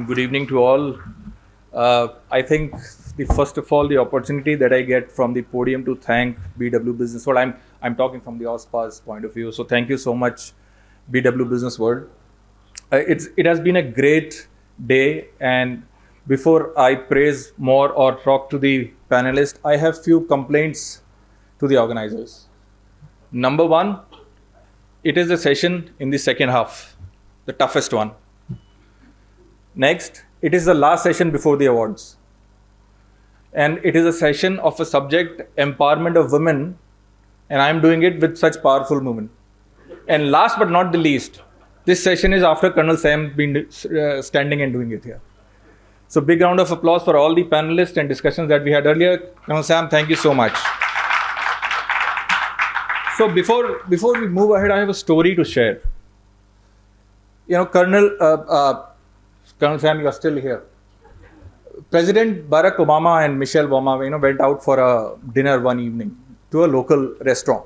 and good evening to all. I think first of all, the opportunity that I get from the podium to thank BW Businessworld. I'm talking from the OSPAs point of view. So thank you so much, BW Businessworld. It has been a great day, and before I praise more or talk to the panelists, I have few complaints to the organizers. Number one, it is a session in the second half, the toughest one. Next, it is the last session before the awards. And it is a session of a subject, empowerment of women, and I'm doing it with such powerful women. And last but not the least, this session is after Colonel Sam been standing and doing it here. So big round of applause for all the panelists and discussions that we had earlier. Colonel Sam, thank you so much. So before we move ahead, I have a story to share. You know, Colonel Sam, you are still here. President Barack Obama and Michelle Obama, went out for a dinner one evening to a local restaurant.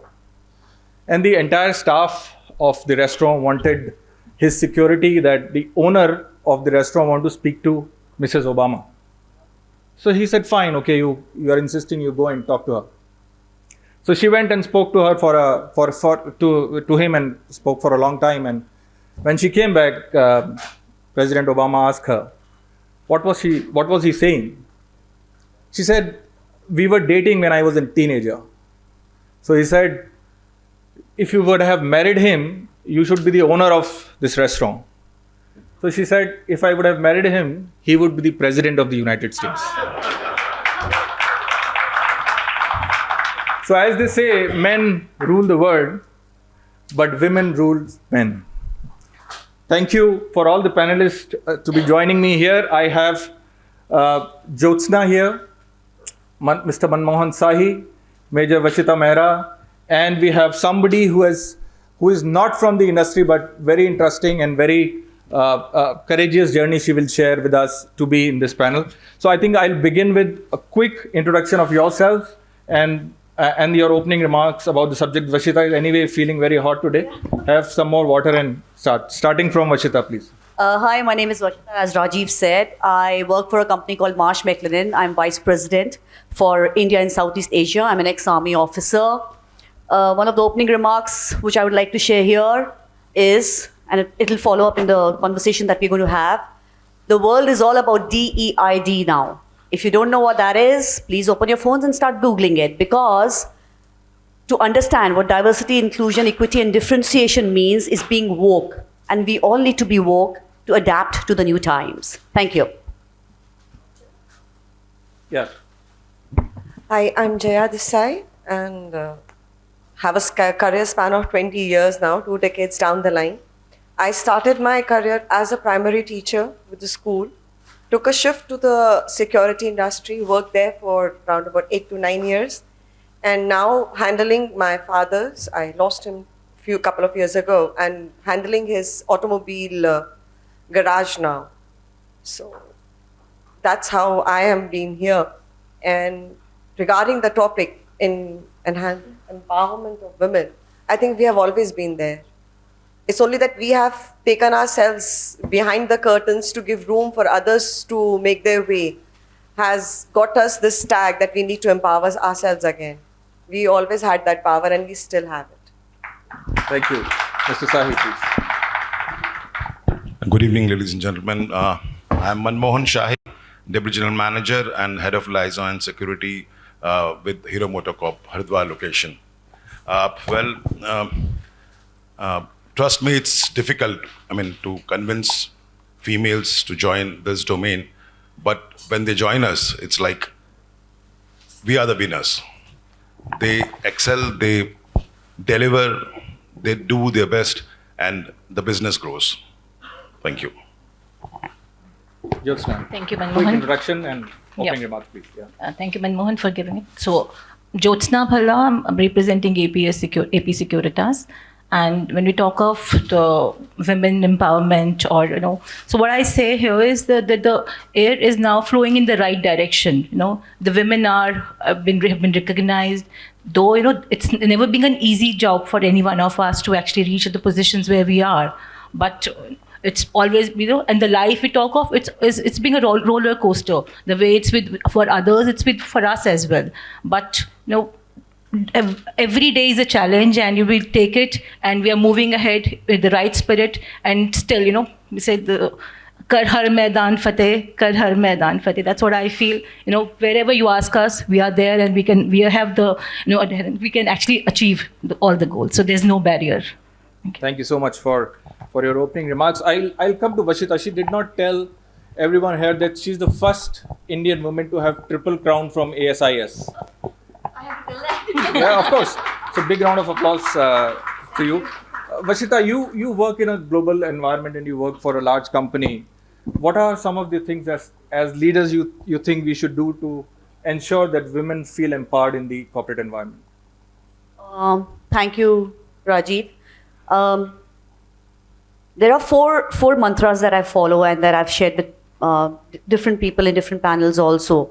And the entire staff of the restaurant wanted his security that the owner of the restaurant wanted to speak to Mrs. Obama. So he said, fine, okay, you are insisting, you go and talk to her. So she went and spoke to her to him and spoke for a long time. And when she came back, President Obama asked her, what was he saying? She said, we were dating when I was a teenager. So he said, if you would have married him, you should be the owner of this restaurant. So she said, if I would have married him, he would be the president of the United States. So as they say, men rule the world, but women rule men. Thank you for all the panelists to be joining me here. I have Jyotsana here, Mr. Mohan Sahi, Major Vashita Mehra, and we have somebody who is not from the industry but very interesting and very courageous journey she will share with us to be in this panel. So I think I'll begin with a quick introduction of yourself and your opening remarks about the subject. Vashita is anyway feeling very hot today. Have some more water and start. Starting from Vashita, please. Hi, my name is Vashita. As Rajiv said, I work for a company called Marsh McLennan. I'm Vice President for India and Southeast Asia. I'm an ex-Army officer. One of the opening remarks which I would like to share here is, and it'll follow up in the conversation that we're going to have, the world is all about DEID now. If you don't know what that is, please open your phones and start Googling it, because to understand what diversity, inclusion, equity, and differentiation means is being woke. And we all need to be woke to adapt to the new times. Thank you. Yeah. Hi, I'm Jaya this side, and have a career span of 20 years now, 2 decades down the line. I started my career as a primary teacher with the school. Took a shift to the security industry, worked there for around about 8 to 9 years. And now handling my father's, I lost him a couple of years ago, and handling his automobile garage now. So that's how I am being here. And regarding the topic in empowerment of women, I think we have always been there. It's only that we have taken ourselves behind the curtains to give room for others to make their way, has got us this tag that we need to empower ourselves again. We always had that power and we still have it. Thank you. Mr. Sahi, please. Good evening, ladies and gentlemen. I'm Mohan Shahi, Deputy General Manager and Head of Liaison and Security with MotoCorp, Haridwar location. Trust me, it's difficult, to convince females to join this domain. But when they join us, it's like we are the winners. They excel, they deliver, they do their best, and the business grows. Thank you. Jyotsana. Thank you, Mohan. Quick introduction and opening remarks, please. Yeah. Thank you, Mohan, for giving it. So, Jyotsana Bhalla, I'm representing AP Securitas. And when we talk of the women empowerment, or so what I say here is that the air is now flowing in the right direction. The women have been recognized. Though it's never been an easy job for any one of us to actually reach the positions where we are, but It's always, and the life we talk of, it's being a roller coaster. The way it's for others, it's for us as well. But, every day is a challenge, and you will take it, and we are moving ahead with the right spirit. And still, we say Kar har maidan fateh, kar har maidan fateh. That's what I feel. Wherever you ask us, we are there, and we have the, we can actually achieve all the goals. So there's no barrier. Thank you so much for your opening remarks. I'll come to Vashita. She did not tell everyone here that she's the first Indian woman to have triple crown from ASIS. I have to tell that. Yeah, of course. So big round of applause to you. Vashita, you work in a global environment and you work for a large company. What are some of the things as leaders you think we should do to ensure that women feel empowered in the corporate environment? Thank you, Rajiv. There are four mantras that I follow and that I've shared with different people in different panels also.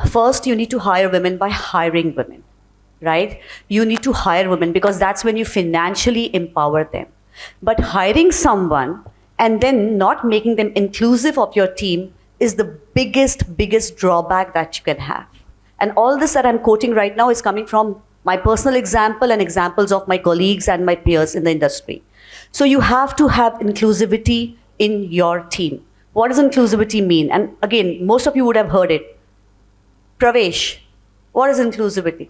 First, you need to hire women by hiring women, right? You need to hire women because that's when you financially empower them. But hiring someone and then not making them inclusive of your team is the biggest drawback that you can have. And all this that I'm quoting right now is coming from my personal example and examples of my colleagues and my peers in the industry. So you have to have inclusivity in your team. What does inclusivity mean? And again, most of you would have heard it. Pravesh, what is inclusivity?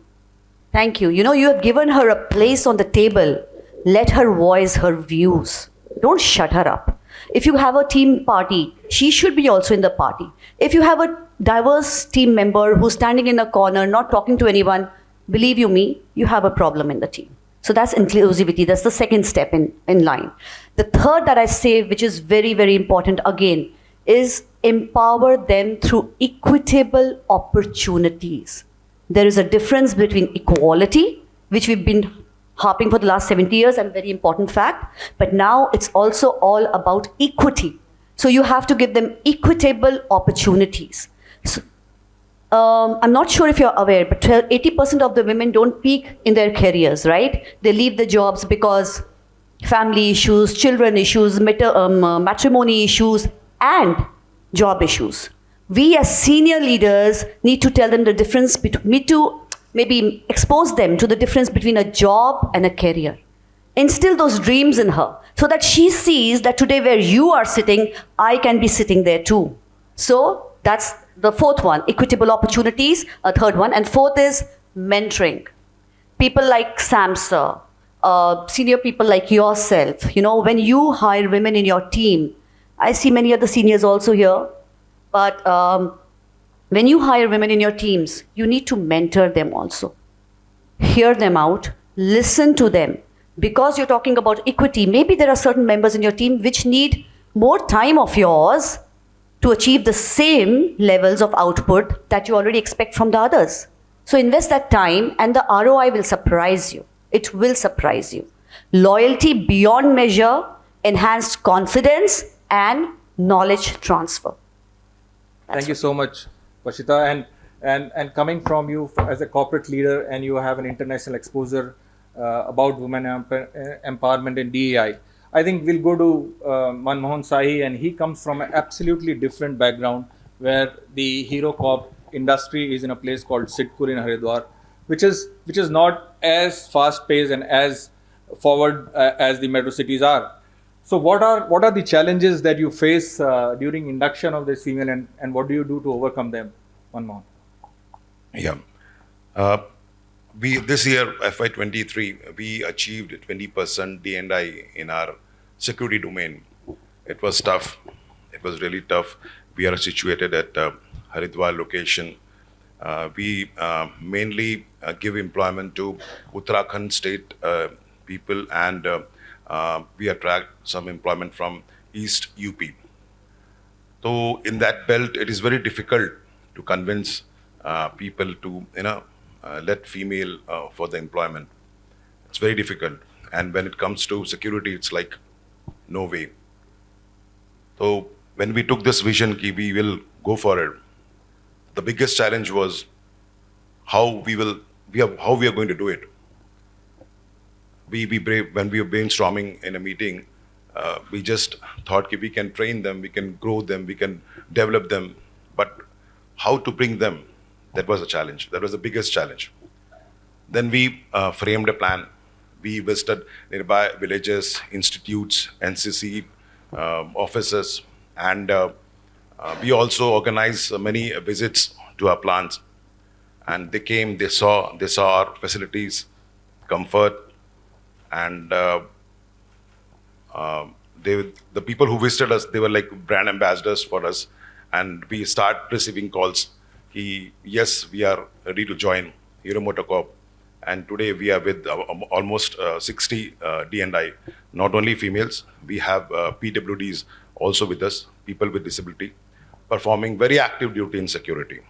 Thank you. You have given her a place on the table. Let her voice her views. Don't shut her up. If you have a team party, she should be also in the party. If you have a diverse team member who's standing in a corner, not talking to anyone, believe you me, you have a problem in the team. So that's inclusivity. That's the second step in line. The third that I say, which is very, very important again, is empower them through equitable opportunities. There is a difference between equality, which we've been harping for the last 70 years, and very important fact, but now it's also all about equity. So you have to give them equitable opportunities. So, I'm not sure if you're aware, but 80% of the women don't peak in their careers, right? They leave the jobs because family issues, children issues, matrimony issues, and job issues. We as senior leaders need to tell them the difference maybe expose them to the difference between a job and a career. Instill those dreams in her so that she sees that today where you are sitting, I can be sitting there too. So that's the fourth one, equitable opportunities, a third one. And fourth is mentoring. People like Samsa, senior people like yourself, when you hire women in your team, I see many other seniors also here, but when you hire women in your teams, you need to mentor them also. Hear them out, listen to them. Because you're talking about equity, maybe there are certain members in your team which need more time of yours to achieve the same levels of output that you already expect from the others. So invest that time and the ROI will surprise you. It will surprise you. Loyalty beyond measure, enhanced confidence, and knowledge transfer. Thank you so much, Vashita. And coming from you as a corporate leader, and you have an international exposure about women empowerment in DEI, I think we'll go to Mohan Sahi, and he comes from an absolutely different background where the Hero Corp industry is in a place called Sidkur in Haridwar, which is not as fast paced and as forward as the metro cities are. So what are the challenges that you face during induction of this female, and what do you do to overcome them? One more. Yeah. This year, FY23, we achieved 20% D&I in our security domain. It was tough. It was really tough. We are situated at Haridwar location. We mainly give employment to Uttarakhand state people, and we attract some employment from East UP. So in that belt, it is very difficult to convince people to let female for the employment. It's very difficult. And when it comes to security, it's like no way. So when we took this vision, we will go for it. The biggest challenge was how we are going to do it. When we were brainstorming in a meeting, We just thought we can train them, we can grow them, we can develop them, but how to bring them, that was a challenge. That was the biggest challenge. Then we framed a plan. We visited nearby villages, institutes, NCC offices, and we also organized many visits to our plants. And they came, they saw our facilities, comfort, and the people who visited us, they were like brand ambassadors for us. And we start receiving calls. Yes, we are ready to join Hero MotoCorp. And today we are with almost 60 D&I, not only females, we have PWDs also with us, people with disability, performing very active duty in security.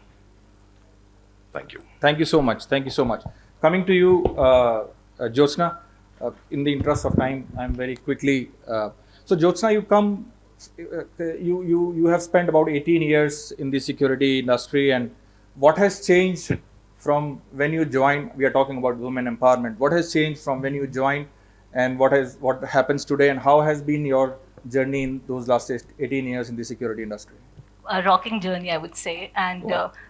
Thank you. Thank you so much. Thank you so much. Coming to you, Jyotsana, in the interest of time, I'm very quickly. So Jyotsana, you have spent about 18 years in the security industry, and what has changed from when you joined? We are talking about women empowerment. What has changed from when you joined, and what happens today, and how has been your journey in those last 18 years in the security industry? A rocking journey, I would say, and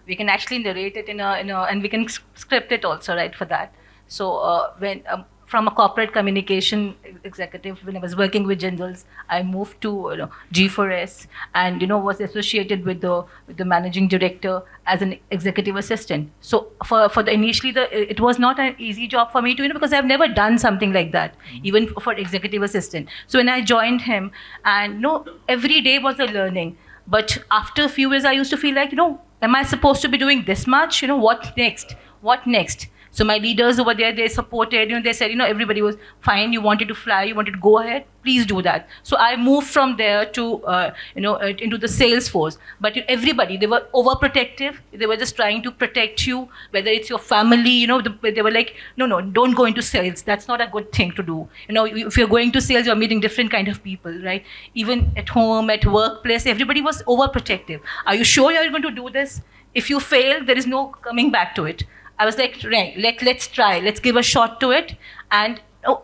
we can actually narrate it in a and we can script it also, right, for that. So when from a corporate communication executive, when I was working with generals, I moved to G4S, and was associated with the managing director as an executive assistant. So for the initially it was not an easy job for me to because I've never done something like that, even for executive assistant. So when I joined him, and every day was a learning. But after a few years, I used to feel like, am I supposed to be doing this much? What next? What next? So my leaders over there, they supported, they said, everybody was fine. You wanted to fly, you wanted to go ahead, please do that. So I moved from there to, into the sales force. But everybody, they were overprotective. They were just trying to protect you, whether it's your family, they were like, no, don't go into sales. That's not a good thing to do. If you're going to sales, you're meeting different kind of people, right? Even at home, at workplace, everybody was overprotective. Are you sure you're going to do this? If you fail, there is no coming back to it. I was like, right, let's try, let's give a shot to it. And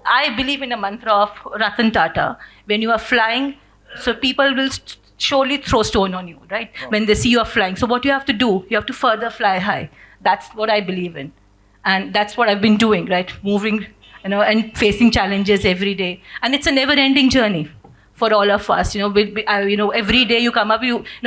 I believe in a mantra of Ratan Tata. When you are flying, so people will surely throw stone on you, right? Oh. When they see you are flying. So what you have to do, you have to further fly high. That's what I believe in. And that's what I've been doing, right? Moving, and facing challenges every day. And it's a never-ending journey for all of us. Every day you come up,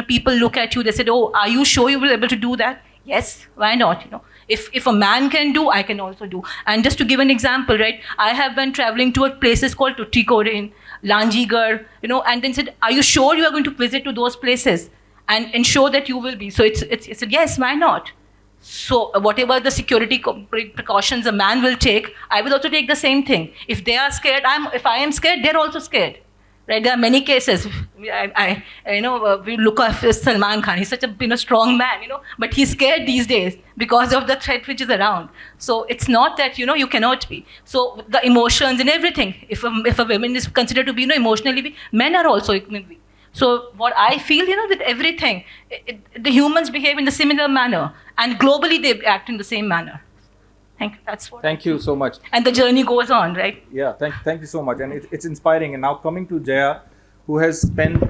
people look at you, they said, oh, are you sure you will be able to do that? Yes, why not? If a man can do, I can also do. And just to give an example, right? I have been traveling to places called Tuticorin, Lanjigarh, and then said, are you sure you are going to visit to those places and ensure that you will be? So it's said, yes, why not? So whatever the security precautions a man will take, I will also take the same thing. If they are scared, if I am scared, they're also scared. Right, there are many cases. We look at Salman Khan. He's such a strong man, but he's scared these days because of the threat which is around. So it's not that you cannot be. So the emotions and everything. If a woman is considered to be emotionally weak, men are also weak. So what I feel, that everything, the humans behave in the similar manner, and globally they act in the same manner. Thank you so much. And the journey goes on, right? Yeah, thank you so much. And it's inspiring. And now coming to Jaya, who has spent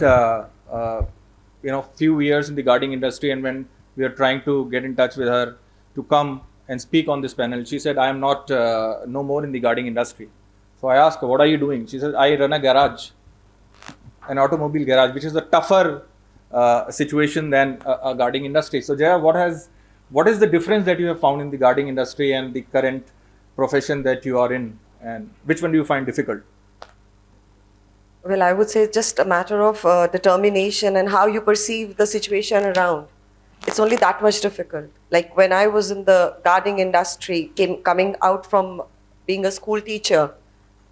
few years in the guarding industry, and when we are trying to get in touch with her to come and speak on this panel, she said, I am not no more in the guarding industry. So I asked her, what are you doing? She said, I run a garage, an automobile garage, which is a tougher situation than a guarding industry. So Jaya, what is the difference that you have found in the guarding industry and the current profession that you are in, and which one do you find difficult? Well, I would say it's just a matter of determination and how you perceive the situation around. It's only that much difficult. Like when I was in the guarding industry, coming out from being a school teacher,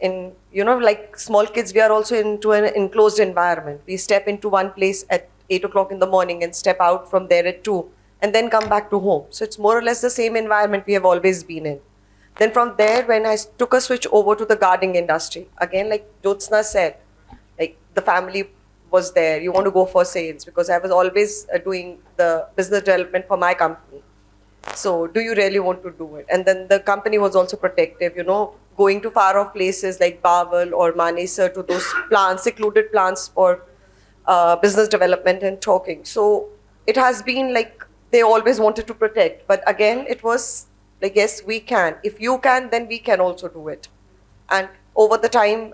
in like small kids, we are also into an enclosed environment. We step into one place at 8 o'clock in the morning and step out from there at 2. And then come back to home. So it's more or less the same environment we have always been in. Then from there, when I took a switch over to the guarding industry, again, like Jyotsana said, like the family was there. You want to go for sales because I was always doing the business development for my company. So do you really want to do it? And then the company was also protective, going to far off places like Bahl or Manesar to those plants, secluded plants for business development and talking. So it has been like they always wanted to protect. But again, it was like, yes, we can. If you can, then we can also do it. And over the time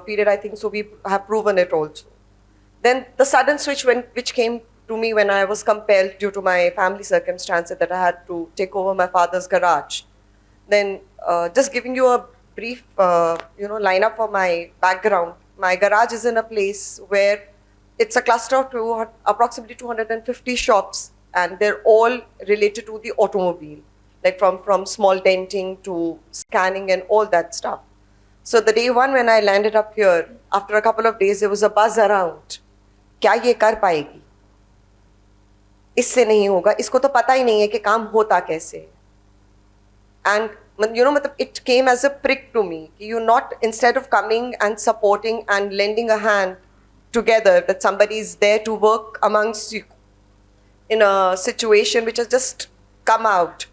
period, I think so we have proven it also. Then the sudden switch which came to me when I was compelled due to my family circumstances that I had to take over my father's garage. Then just giving you a brief lineup for my background. My garage is in a place where it's a cluster of approximately 250 shops, and they're all related to the automobile, like from small denting to scanning and all that stuff. So the day one when I landed up here, after a couple of days, there was a buzz around. क्या ये कर पाएगी? इससे नहीं होगा. इसको तो पता ही नहीं है कि काम होता कैसे. And it came as a prick to me. Instead of coming and supporting and lending a hand together, that somebody is there to work amongst you in a situation which has just come out,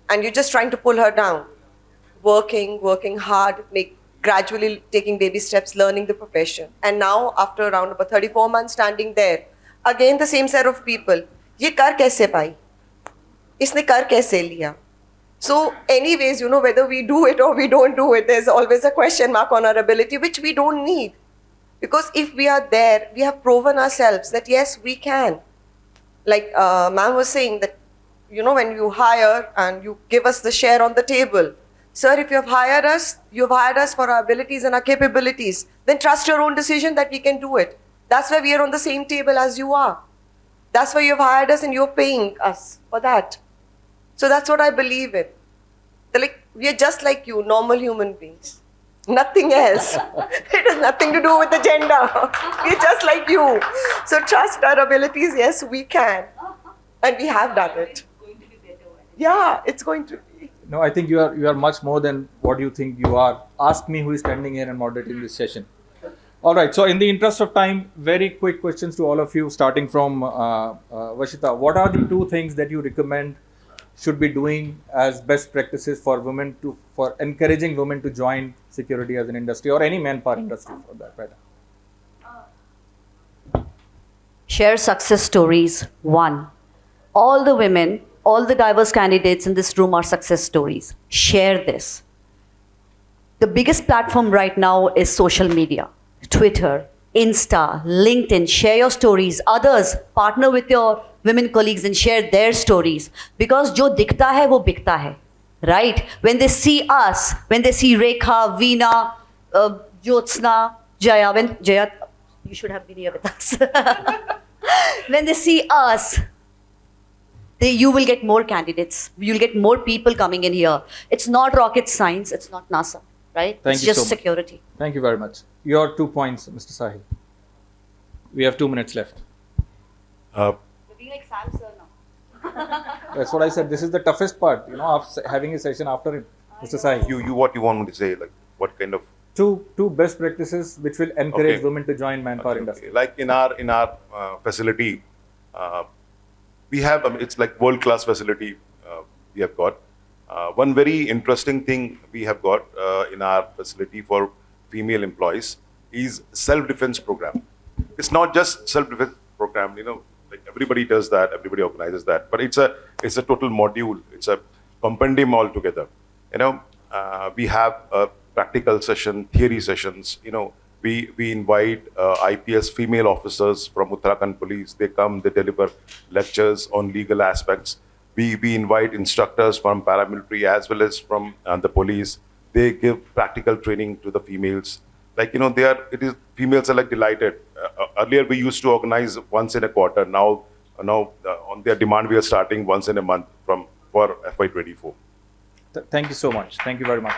and you're just trying to pull her down. Working hard, gradually taking baby steps, learning the profession. And now, after around about 34 months standing there, again the same set of people. ये कर कैसे पाई? इसने कर कैसे लिया? So anyways, whether we do it or we don't do it, there's always a question mark on our ability, which we don't need. Because if we are there, we have proven ourselves that yes, we can. Like ma'am was saying that, when you hire and you give us the share on the table, sir, if you've hired us for our abilities and our capabilities, then trust your own decision that we can do it. That's why we are on the same table as you are. That's why you've hired us and you're paying us for that. So that's what I believe in. We are just like you, normal human beings. Nothing else. It has nothing to do with the gender. We're just like you. So trust our abilities. Yes, we can. And we have done it. Yeah, it's going to be. No, I think you are much more than what you think you are. Ask me who is standing here and moderating this session. All right. So in the interest of time, very quick questions to all of you, starting from Vashita. What are the two things that you recommend should be doing as best practices for encouraging women to join security as an industry, or any manpower industry for that matter? Share success stories. One, all the women, all the diverse candidates in this room are success stories. Share this. The biggest platform right now is social media, Twitter, Insta, LinkedIn. Share your stories. Others, partner with your women colleagues and share their stories. Because jo dikhta hai, wo bikta hai. Right? When they see us, when they see Rekha, Veena, Jyotsana, Jaya, Jaya, you should have been here with us. When they see us, you will get more candidates. You'll get more people coming in here. It's not rocket science. It's not NASA. Right? Thank it's you just so much. security. Thank you very much. Your 2 points, Mr. Sahi. We have 2 minutes left. You're being like Sam sir now. That's what I said. This is the toughest part, of having a session after it, Mr. Sahi. You what you want me to say? Like what kind of? Two best practices which will encourage Okay. women to join manpower industry. Like in our facility, we have it's like world-class facility we have got. One very interesting thing we have got in our facility for female employees is self-defense program. It's not just self-defense program, like everybody does that, everybody organizes that, but it's a total module. It's a compendium altogether. We have a practical session, theory sessions. We invite IPS female officers from Uttarakhand Police. They come, they deliver lectures on legal aspects. We invite instructors from paramilitary as well as from the police. They give practical training to the females. Females are like delighted. Earlier we used to organize once in a quarter. Now on their demand we are starting once in a month for FY24. Thank you so much. Thank you very much.